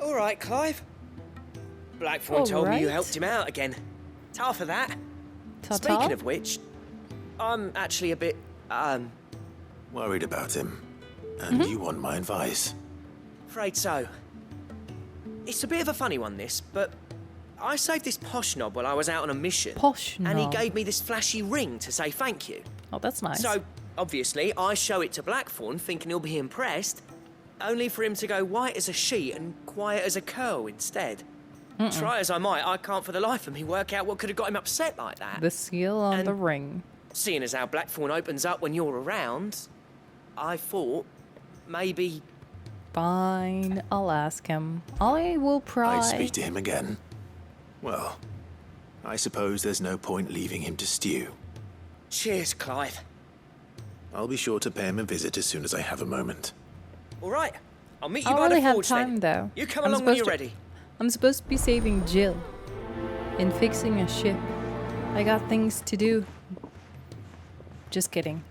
All right, Clive. Blackthorn told me you helped him out again. Tough for that. Ta-ta? Speaking of which, I'm actually a bit, Worried about him. And you want my advice? afraid so. It's a bit of a funny one, this, but I saved this posh knob while I was out on a mission. Posh And he knob. gave me this flashy ring to say thank you. Oh, that's nice. So, obviously, I show it to Blackthorn thinking he'll be impressed, only for him to go white as a sheet and quiet as a curl instead. Try as I might, I can't for the life of me work out what could have got him upset like that. The seal on And- the ring. Seeing as how Blackthorn opens up when you're around, I thought maybe... Fine, I'll ask him. I will pry. I'd speak to him again. Well, I suppose there's no point leaving him to stew. Cheers, Clive. I'll be sure to pay him a visit as soon as I have a moment. All right, I'll meet I you don't by really the have forge time, then. though. You come I'm along when supposed you're to- ready. I'm supposed to be saving Jill and fixing a ship. I got things to do. Just kidding.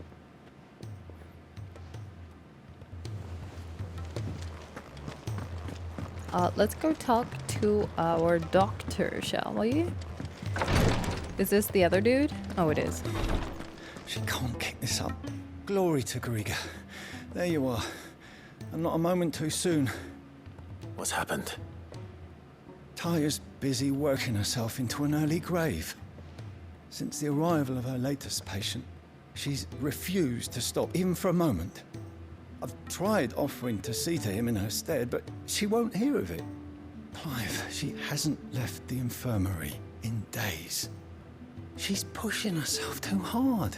Let's go talk to our doctor, shall we? Is this the other dude? Oh, it is. She can't kick this up. Glory to Griga. There you are. And not a moment too soon. What's happened? Taya's busy working herself into an early grave. Since the arrival of her latest patient, she's refused to stop, even for a moment. I've tried offering to see to him in her stead, but she won't hear of it. Clive, she hasn't left the infirmary in days. She's pushing herself too hard.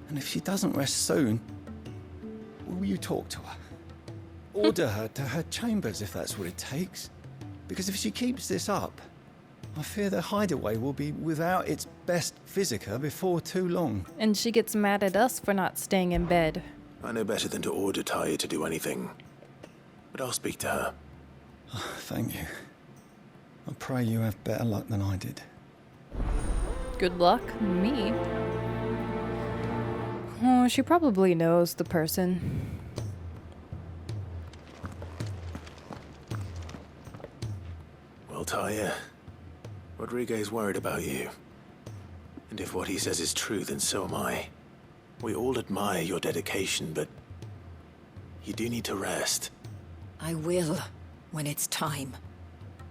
And if she doesn't rest soon, will you talk to her? Order her to her chambers if that's what it takes. Because if she keeps this up, I fear the hideaway will be without its best physica before too long. And she gets mad at us for not staying in bed. I know better than to order Taya to do anything. But I'll speak to her. Thank you. I pray you have better luck than I did. Good luck, me. Oh, she probably knows the person. Well, Taya, Rodriguez worried about you. And if what he says is true, then so am I. We all admire your dedication, but you do need to rest. I will, when it's time.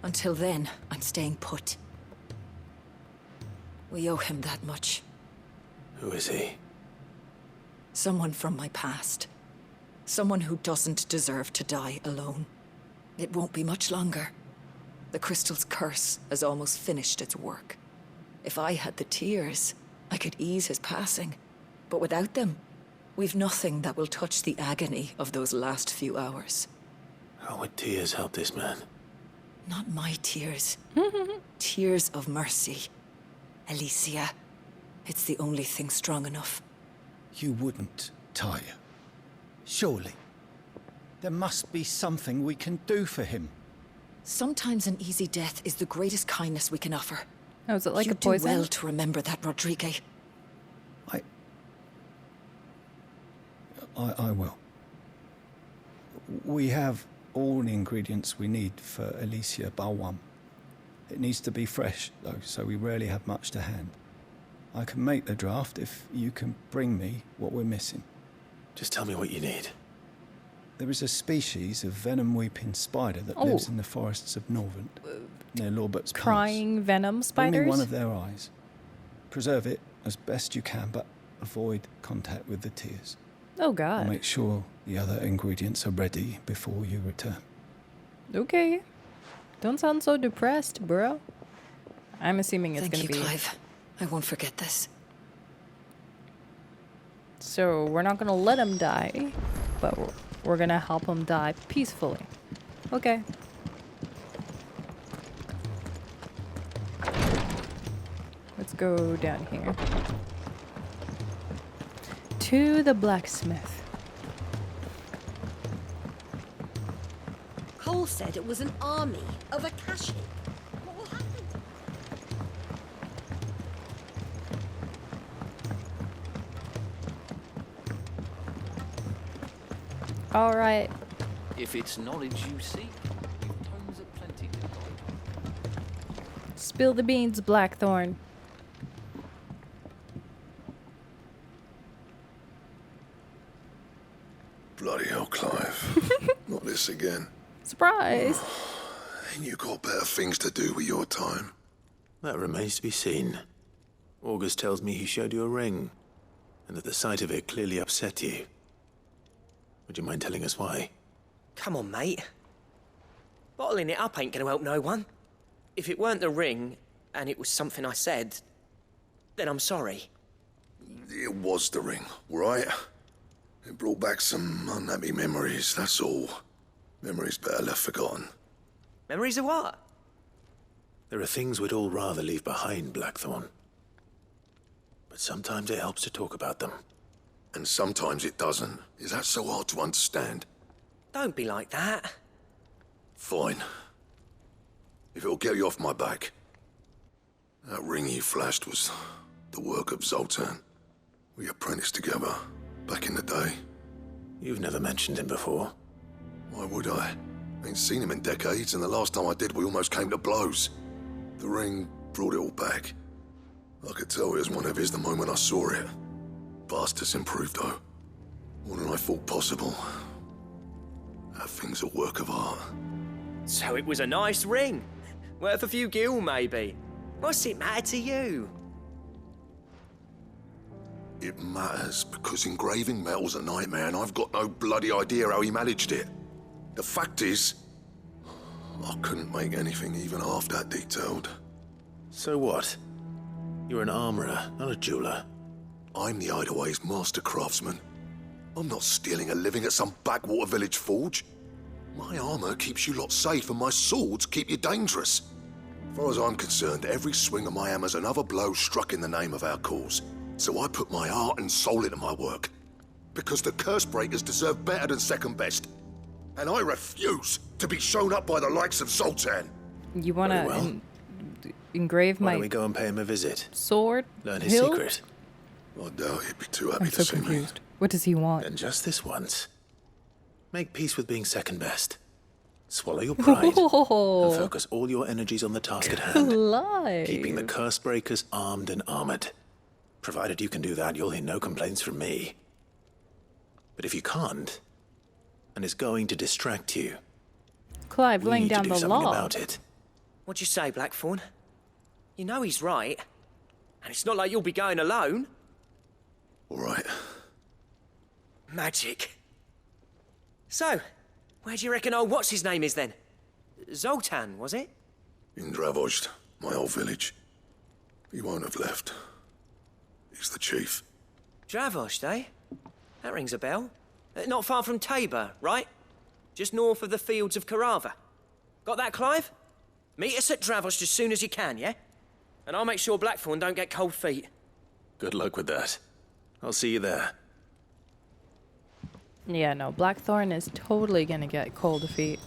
Until then, I'm staying put. We owe him that much. Who is he? Someone from my past. Someone who doesn't deserve to die alone. It won't be much longer. The crystal's curse has almost finished its work. If I had the tears, I could ease his passing. But without them, we've nothing that will touch the agony of those last few hours. How would tears help this man? Not my tears. Tears of mercy. Alicia, it's the only thing strong enough. You wouldn't, Taya. Surely. There must be something we can do for him. Sometimes an easy death is the greatest kindness we can offer. Oh, is it like you a poison? do well to remember that, Rodriguez. I will. We have all the ingredients we need for Alicia Balwam. It needs to be fresh, though, so we rarely have much to hand. I can make the draft if you can bring me what we're missing. Just tell me what you need. There is a species of venom-weeping spider that lives in the forests of Norvent, near Lorbert's Pass. Crying venom Bring spiders? me one of their eyes. Preserve it as best you can, but avoid contact with the tears. Oh, I'll God. make sure the other ingredients are ready before you return. Okay. Don't sound so depressed, bro. I'm assuming it's Thank gonna you, be... Clive. I won't forget this. So, we're not gonna let him die, but we're gonna help him die peacefully. Okay. Let's go down here. To the blacksmith. Cole said it was an army of Akashi. What will happen? All right. If it's knowledge you seek, tones at Spill the beans, Blackthorn. Bloody hell, Clive. Not this again. Surprise! Ain't you got better things to do with your time? That remains to be seen. August tells me he showed you a ring, and that the sight of it clearly upset you. Would you mind telling us why? Come on, mate. Bottling it up ain't gonna help no one. If it weren't the ring, and it was something I said, then I'm sorry. It was the ring, right? It brought back some unhappy memories, that's all. Memories better left forgotten. Memories of what? There are things we'd all rather leave behind, Blackthorn. But sometimes it helps to talk about them. And sometimes it doesn't. Is that so hard to understand? Don't be like that. Fine. If it'll get you off my back. That ring you flashed was the work of Zoltan. We apprenticed together, back in the day. You've never mentioned him before. Why would I? Ain't seen him in decades, and the last time I did, we almost came to blows. The ring brought it all back. I could tell it was one of his the moment I saw it. Bastard's improved, though. More than I thought possible. That thing's a work of art. So it was a nice ring. Worth a few gil, maybe. What's it matter to you? It matters because engraving metal's a nightmare, and I've got no bloody idea how he managed it. The fact is, I couldn't make anything even half that detailed. So what? You're an armorer, not a jeweler. I'm the Idaway's master craftsman. I'm not stealing a living at some backwater village forge. My armor keeps you lot safe, and my swords keep you dangerous. As far as I'm concerned, every swing of my hammer's another blow struck in the name of our cause. So I put my heart and soul into my work. Because the curse breakers deserve better than second best. And I refuse to be shown up by the likes of Zoltan. You wanna Very well. engrave Why my don't we go and pay him a visit? sword? Learn his hilt? secret. I doubt he'd be too happy I'm to so see me. confused. What does he want? And just this once. Make peace with being second best. Swallow your pride. And Oh, focus all your energies on the task at hand. live. Keeping the curse breakers armed and armored. Provided you can do that, you'll hear no complaints from me. But if you can't, and it's going to distract you, Clive we laying need to down do the something law. about it. What'd you say, Blackthorn? You know he's right. And it's not like you'll be going alone. All right. Magic. So, where do you reckon old what's-his-name is then? Zoltan, was it? In Dravozd, my old village. He won't have left. He's the chief. Dravozd, eh? That rings a bell. Not far from Tabor, right? Just north of the fields of Carava. Got that, Clive? Meet us at Dravozd as soon as you can, yeah? And I'll make sure Blackthorn don't get cold feet. Good luck with that. I'll see you there. Yeah, no, Blackthorn is totally gonna get cold feet.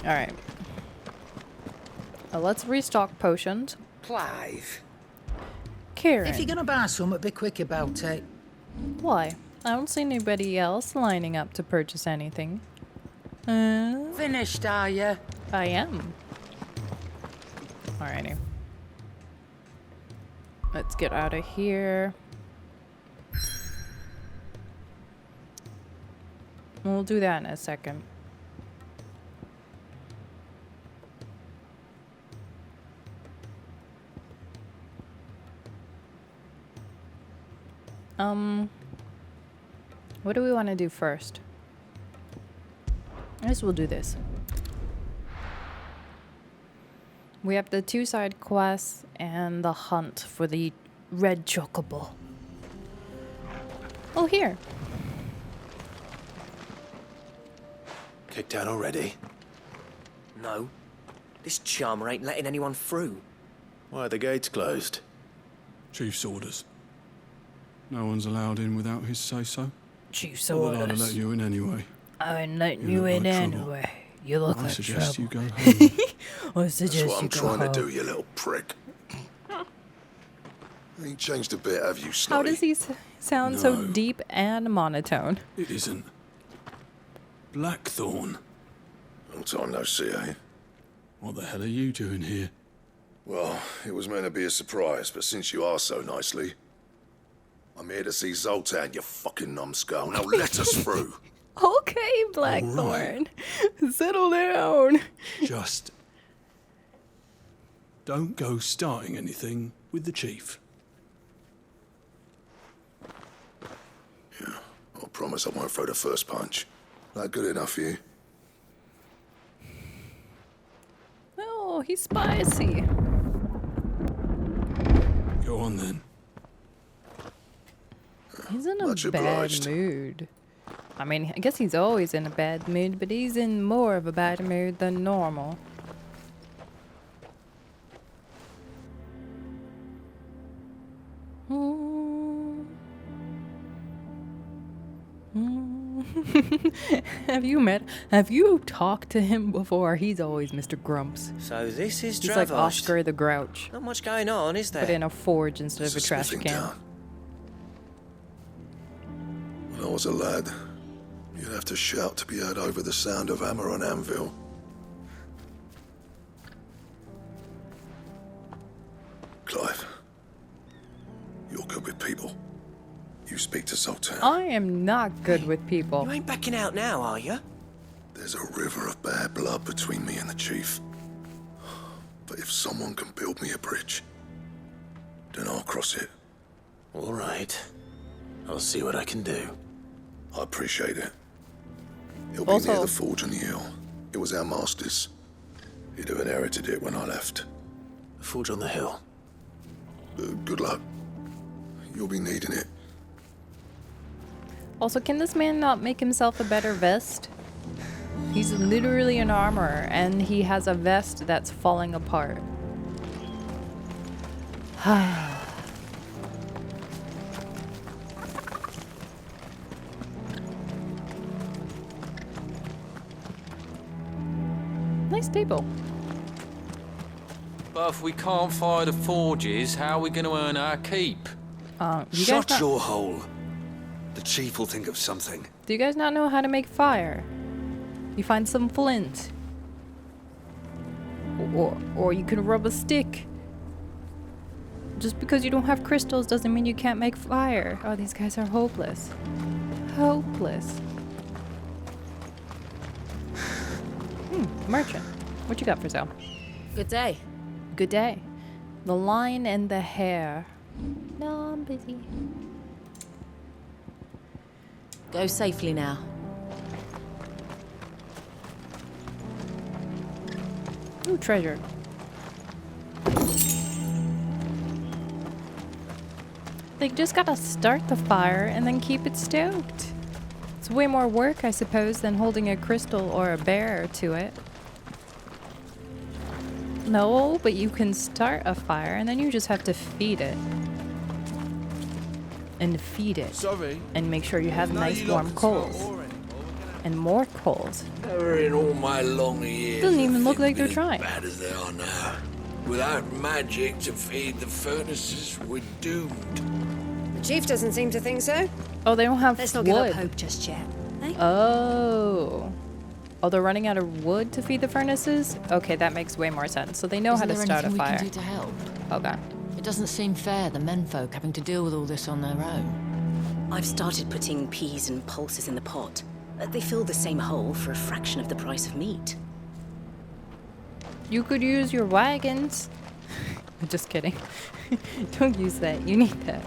Alright. Let's restock potions. Clive. Karen. If you're gonna buy some, be quick about it. Why? I don't see anybody else lining up to purchase anything. Finished, are you? I am. Alrighty. Let's get out of here. We'll do that in a second. What do we want to do first? I guess we'll do this. We have the 2 side quests and the hunt for the red chocobo. Oh, here. Kicked out already? No. This charmer ain't letting anyone through. Why are the gates closed? Chief's orders. No one's allowed in without his say-so. Chief's Not that I'd have orders. let you in anyway. I ain't letting You you look in like trouble. anyway. You look I like suggest trouble. you go home. I That's suggest what I'm you go trying home. to do, you little prick. Ain't changed a bit, have you, How Snotty? does he sound so No. deep and monotone? It isn't. Blackthorn. Long time no see, eh? What the hell are you doing here? Well, it was meant to be a surprise, but since you are so nicely, I'm here to see Zoltan, you fucking numbskull. Now let us through. Okay, Blackthorn. Settle down. Just don't go starting anything with the chief. Yeah, I promise I won't throw the first punch. That good enough for you? Oh, he's spicy. Go on then. He's in a Much bad obliged. mood. I mean, I guess he's always in a bad mood, but he's in more of a bad mood than normal. Have you talked to him before? He's always Mr. Grumps. So this is He's like Dravosht. Oscar the Grouch, Not much going on, is there? but in a forge instead It's of a trash smithing can. town. When I was a lad, you'd have to shout to be heard over the sound of hammer on anvil. Clive, you're good with people. You speak to Sultan. I am not good with people. You ain't backing out now, are you? There's a river of bad blood between me and the chief. But if someone can build me a bridge, then I'll cross it. All right. I'll see what I can do. I appreciate it. It'll be Also- near the forge on the hill. It was our master's. He'd have inherited it when I left. The forge on the hill. Good luck. You'll be needing it. Also, can this man not make himself a better vest? He's literally an armorer, and he has a vest that's falling apart. Nice table. But if we can't fire the forges, how are we going to earn our keep? You guys Shut not- your hole. The chief will think of something. Do you guys not know how to make fire? You find some flint. Or you can rub a stick. Just because you don't have crystals doesn't mean you can't make fire. Oh, these guys are hopeless. Hopeless. Merchant. What you got for sale? Good day. Good day. The lion and the hare. No, I'm busy. Go safely now. Ooh, treasure. They just gotta start the fire and then keep it stoked. It's way more work, I suppose, than holding a crystal or a bear to it. No, but you can start a fire and then you just have to feed it. And feed it. Sorry. And make sure you have nice warm coals. And more coals. Never in all my long years. Doesn't even look have like been they're trying. As bad as they are now. Without magic to feed the furnaces, we're doomed. The chief doesn't seem to think so. Oh, they don't have Let's not wood. give up hope just yet. Eh? Oh. Oh, they're running out of wood to feed the furnaces? Okay, that makes way more sense. So they know how to start a fire. Is there anything we can do to help? Okay. It doesn't seem fair, the menfolk having to deal with all this on their own. I've started putting peas and pulses in the pot. They fill the same hole for a fraction of the price of meat. You could use your wagons. Just kidding. Don't use that. You need that.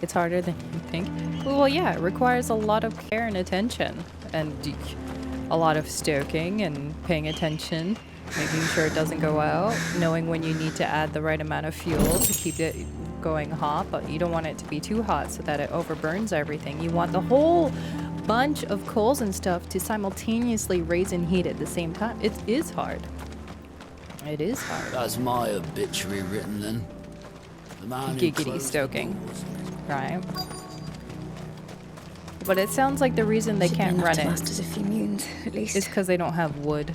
It's harder than you think. Well, yeah, it requires a lot of care and attention. And a lot of stoking and paying attention. Making sure it doesn't go out. Knowing when you need to add the right amount of fuel to keep it going hot. But you don't want it to be too hot so that it overburns everything. You want the whole bunch of coals and stuff to simultaneously raise and heat at the same time. It is hard. It is hard. That's my obituary written then. The man who Giggity closed the stoking. doors. Right. But it sounds like the reason they can't run it Last a few moons, at least. is because they don't have wood.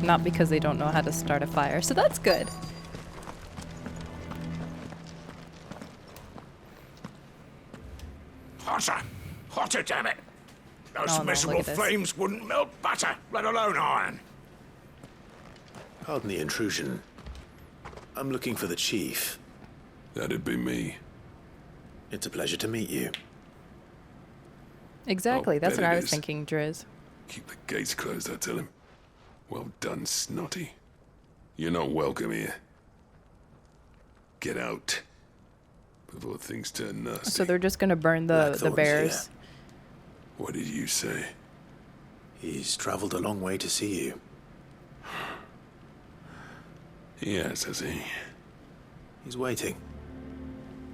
Not because they don't know how to start a fire. So that's good. Hotter! Hotter, damn it! Those Oh, no, miserable look at this. flames wouldn't melt butter, let alone iron. Pardon the intrusion. I'm looking for the chief. That'd be me. It's a pleasure to meet you. Exactly, that's bet what I it was is. thinking, Driz. Keep the gates closed, I tell him. Well done, Snotty. You're not welcome here. Get out. Before things turn nasty. So they're just gonna burn the Blackthorn's bears. here. What did you say? He's traveled a long way to see you. Yes, has he? He's waiting.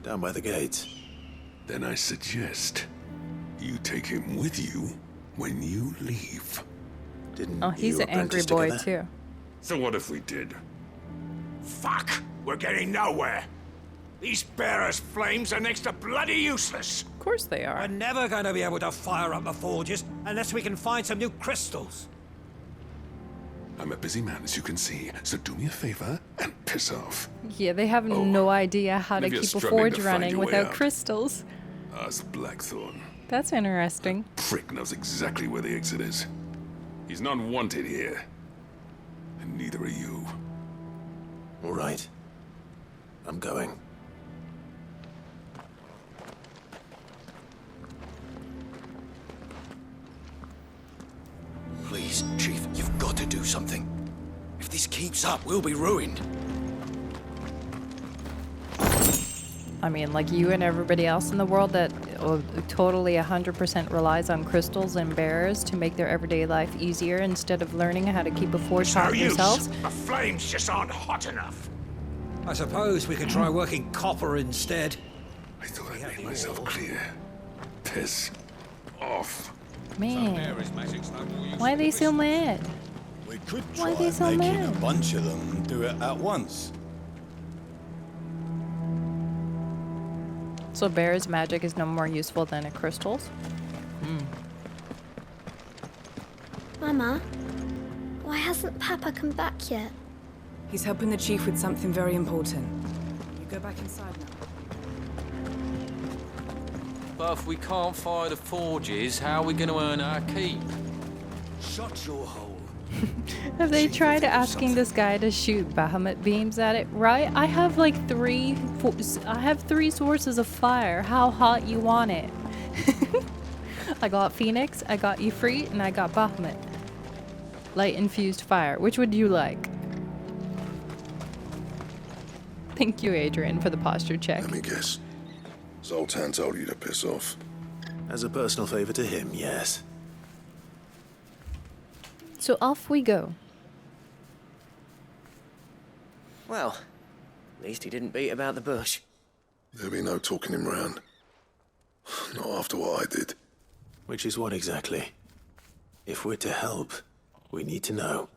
Down by the gates. Then I suggest you take him with you when you leave. Didn't Oh, he's you an angry apprentice boy together? too. So what if we did? Fuck! We're getting nowhere. These bearers' flames are next to bloody useless. Of course they are. We're never going to be able to fire up the forges unless we can find some new crystals. I'm a busy man, as you can see, so do me a favor and piss off. Yeah, they have no idea how to maybe you're keep a struggling forge to find running your way without out. crystals. Ask Blackthorn. That's interesting. Prick knows exactly where the exit is. He's not wanted here. And neither are you. All right. I'm going. Please, Chief, you've got to do something. If this keeps up, we'll be ruined. I mean, like you and everybody else in the world that totally 100% relies on crystals and bears to make their everyday life easier instead of learning how to keep a forge No hot use. themselves. The flames just aren't hot enough. I suppose we could try working copper instead. I thought I made myself clear. Piss off. Man, why are they so mad? We could Why try are they so making mad? a bunch of them and do it at once. So bear's magic is no more useful than a crystal's? Mama, why hasn't Papa come back yet? He's helping the chief with something very important. You go back inside now. But if we can't fire the forges, how are we going to earn our keep? Shut your hole. Have they tried asking this guy to shoot Bahamut beams at it? Right? I have like three sources of fire. How hot you want it? I got Phoenix, I got Ifrit, and I got Bahamut. Light infused fire. Which would you like? Thank you, Adrian, for the posture check. Let me guess. Zoltan told you to piss off. As a personal favor to him, yes. So off we go. Well, at least he didn't beat about the bush. There'll be no talking him round. Not after what I did. Which is what exactly? If we're to help, we need to know.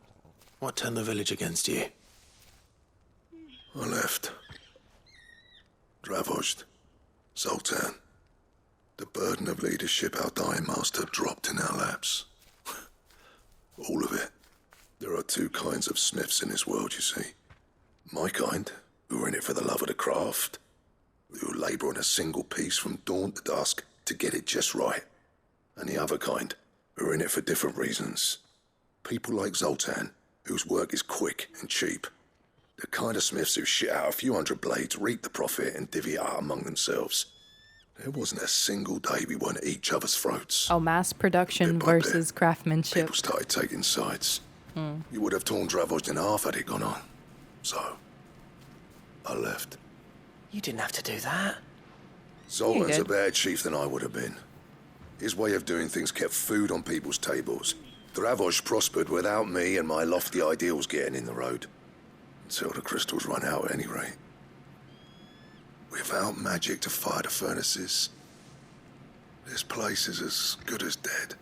What turned the village against you? I left. Dravozd. Zoltan. The burden of leadership our dying master dropped in our laps. All of it. There are two kinds of smiths in this world, you see. My kind, who are in it for the love of the craft, who labour on a single piece from dawn to dusk to get it just right. And the other kind, who are in it for different reasons. People like Zoltan, whose work is quick and cheap. The kind of smiths who shit out a few hundred blades, reap the profit, and divvy it out among themselves. There wasn't a single day we weren't at each other's throats. Oh, mass production Bit by bit, versus craftsmanship. People started taking sides. You would have torn Dravozd in half had it gone on. So, I left. You didn't have to do that. Zoltan's a did. better chief than I would have been. His way of doing things kept food on people's tables. Dravozd prospered without me and my lofty ideals getting in the road. Until the crystals run out at any rate. Without magic to fire the furnaces, this place is as good as dead.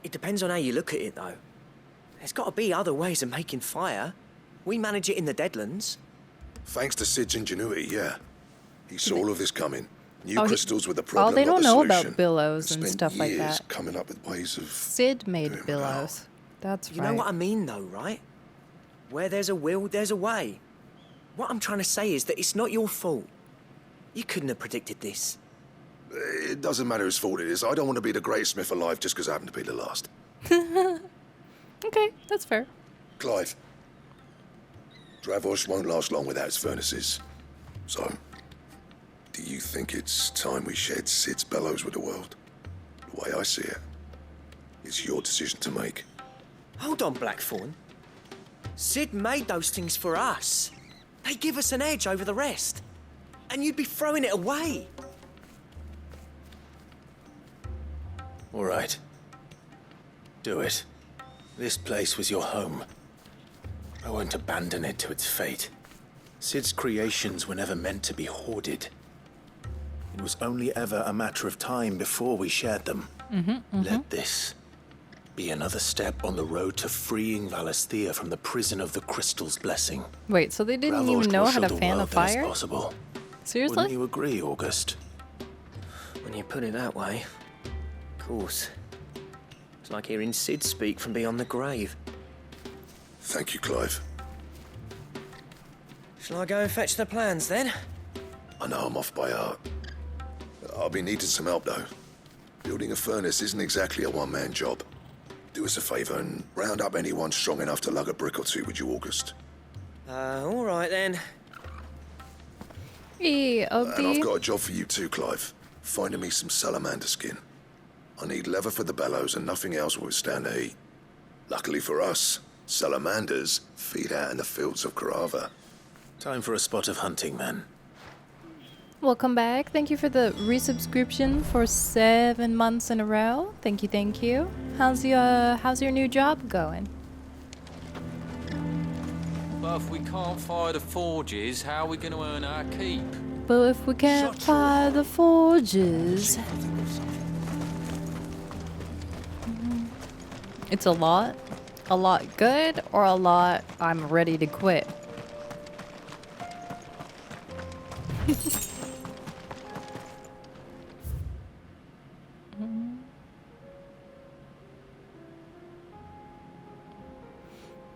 It depends on how you look at it, though. There's got to be other ways of making fire. We manage it in the Deadlands. Thanks to Sid's ingenuity, yeah. He saw all of this coming. New Oh, he- crystals with the problem. they not don't the know solution. about billows and Spent stuff like years that. coming up with ways of. Sid made billows. That's You right. know what I mean, though, right? Where there's a will, there's a way. What I'm trying to say is that it's not your fault. You couldn't have predicted this. It doesn't matter whose fault it is. I don't want to be the greatest smith alive just because I happen to be the last. Okay, that's fair. Clive, Dravos won't last long without its furnaces. So, do you think it's time we shared Sid's bellows with the world? The way I see it, it's your decision to make. Hold on, Blackthorn. Sid made those things for us. They give us an edge over the rest. And you'd be throwing it away. All right. Do it. This place was your home. I won't abandon it to its fate. Sid's creations were never meant to be hoarded. It was only ever a matter of time before we shared them. Let this be another step on the road to freeing Valisthea from the prison of the Crystal's blessing. Wait, so they didn't even know how to fan a fire? Possible. Seriously? Wouldn't you agree, August? When you put it that way, of course. It's like hearing Sid speak from beyond the grave. Thank you, Clive. Shall I go and fetch the plans, then? I know I'm off by heart. I'll be needing some help, though. Building a furnace isn't exactly a one-man job. Do us a favour and round up anyone strong enough to lug a brick or two, would you, August? All right, then. Hey, And I've got a job for you too, Clive. Finding me some salamander skin. I need leather for the bellows and nothing else will withstand the heat. Luckily for us, salamanders feed out in the fields of Carava. Time for a spot of hunting, then. Welcome back. Thank you for the resubscription for 7 months in a row. Thank you, thank you. How's your new job going? But if we can't fire the forges, how are we going to earn our keep? But if we can't fire the forges... It's a lot good, or a lot I'm ready to quit?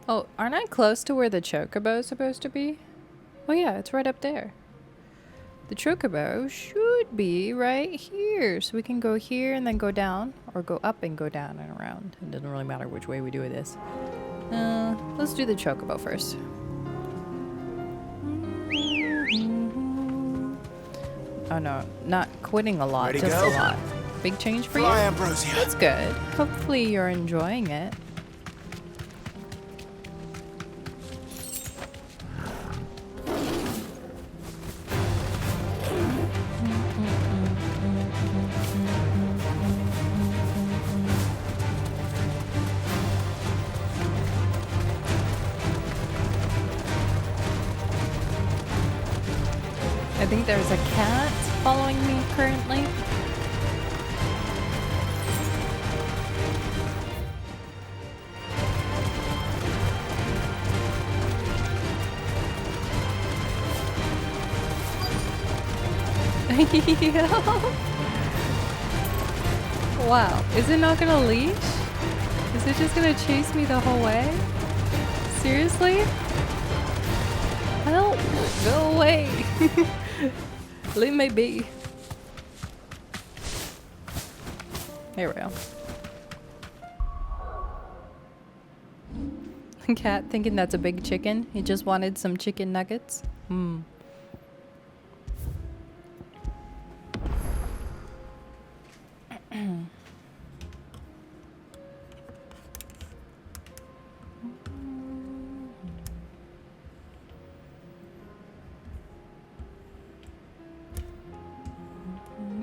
Oh, aren't I close to where the chocobo is supposed to be? Oh yeah, it's right up there. The chocobo should be right here. So we can go here and then go down, or go up and go down and around. It doesn't really matter which way we do this. Let's do the chocobo first. Oh no, not quitting a lot, Ready, just go? a lot. Big change for Fly, you? Ambrosia. That's good. Hopefully you're enjoying it. I think there's a cat following me currently. Wow, is it not gonna leash? Is it just gonna chase me the whole way? Seriously? Help! Go away! Leave me be. Here we go. Cat thinking that's a big chicken. He just wanted some chicken nuggets.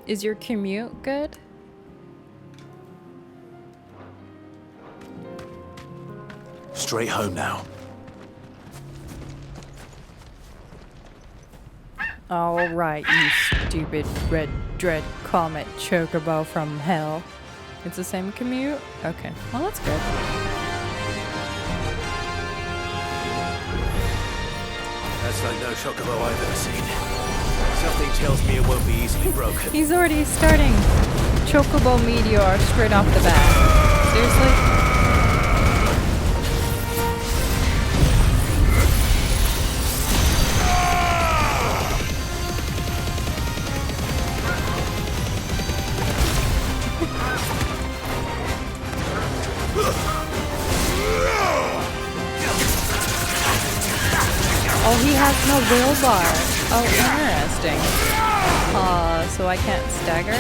Is your commute good? Straight home now. All right, you stupid red dread comet chocobo from hell. It's the same commute? Okay, well that's good. That's like no chocobo I've ever seen. Something tells me it won't be easily broken. He's already starting chocobo meteor straight off the bat. Seriously? Oh, he has no will bar. Oh, interesting. So I can't stagger it?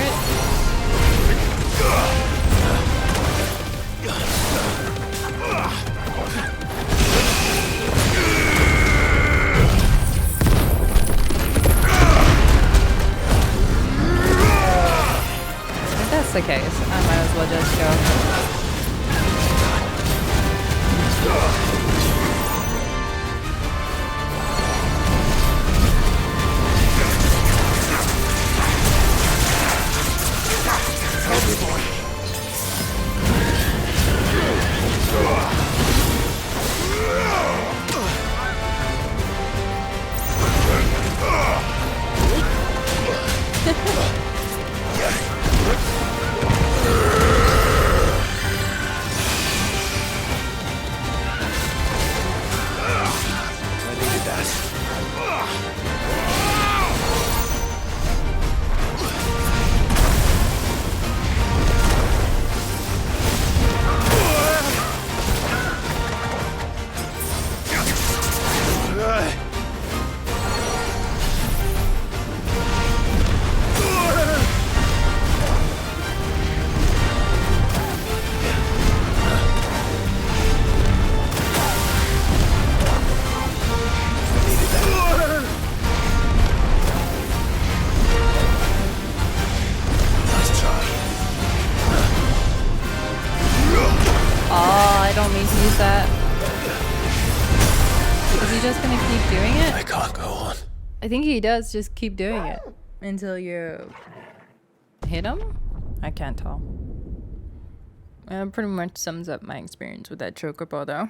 If that's the case, I might as well just go. I think he does just keep doing it until you hit him? I can't tell. Pretty much sums up my experience with that chocobo though.